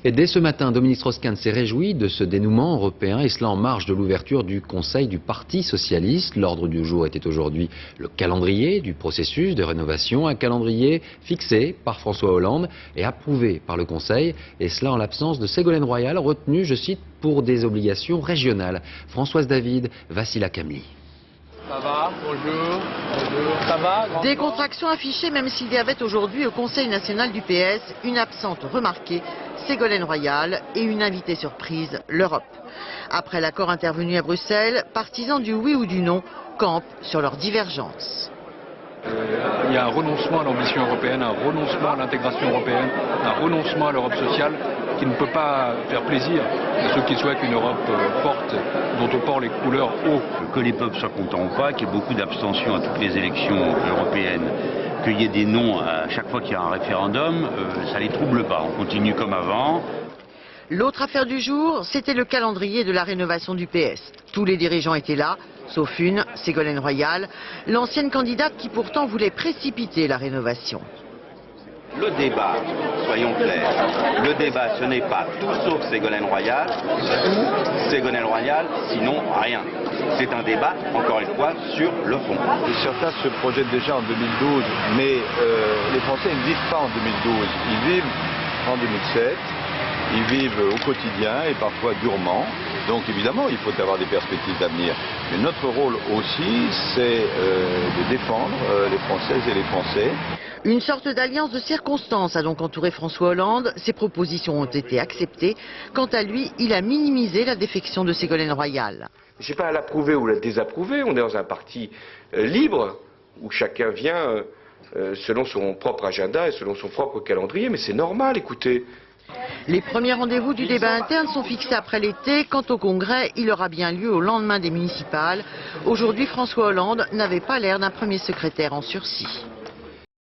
Et dès ce matin, Dominique Strauss-Kahn s'est réjoui de ce dénouement européen, et cela en marge de l'ouverture du Conseil du Parti socialiste. L'ordre du jour était aujourd'hui le calendrier du processus de rénovation, un calendrier fixé par François Hollande et approuvé par le Conseil, et cela en l'absence de Ségolène Royal, retenue, je cite, pour des obligations régionales. Françoise David, Vassila Kamli. Ça va, bonjour, ça va. Décontraction affichée, même s'il y avait aujourd'hui au Conseil national du PS une absente remarquée, Ségolène Royal, et une invitée surprise, l'Europe. Après l'accord intervenu à Bruxelles, partisans du oui ou du non campent sur leurs divergences. Il y a un renoncement à l'ambition européenne, un renoncement à l'intégration européenne, un renoncement à l'Europe sociale qui ne peut pas faire plaisir à ceux qui souhaitent une Europe forte, dont on porte les couleurs haut. Que les peuples soient contents ou pas, qu'il y ait beaucoup d'abstention à toutes les élections européennes, qu'il y ait des noms à chaque fois qu'il y a un référendum, ça les trouble pas. On continue comme avant. L'autre affaire du jour, c'était le calendrier de la rénovation du PS. Tous les dirigeants étaient là, sauf une, Ségolène Royal, l'ancienne candidate qui pourtant voulait précipiter la rénovation. Le débat, soyons clairs, le débat ce n'est pas tout sauf Ségolène Royal ou Ségolène Royal, sinon rien. C'est un débat, encore une fois, sur le fond. Certains se projettent déjà en 2012, mais les Français ne vivent pas en 2012, ils vivent en 2007. Ils vivent au quotidien et parfois durement. Donc évidemment, il faut avoir des perspectives d'avenir. Mais notre rôle aussi, c'est de défendre les Françaises et les Français. Une sorte d'alliance de circonstances a donc entouré François Hollande. Ses propositions ont été acceptées. Quant à lui, il a minimisé la défection de Ségolène Royal. Je n'ai pas à l'approuver ou la désapprouver. On est dans un parti libre où chacun vient selon son propre agenda et selon son propre calendrier. Mais c'est normal, écoutez. Les premiers rendez-vous du débat interne sont fixés après l'été. Quant au Congrès, il aura bien lieu au lendemain des municipales. Aujourd'hui, François Hollande n'avait pas l'air d'un premier secrétaire en sursis.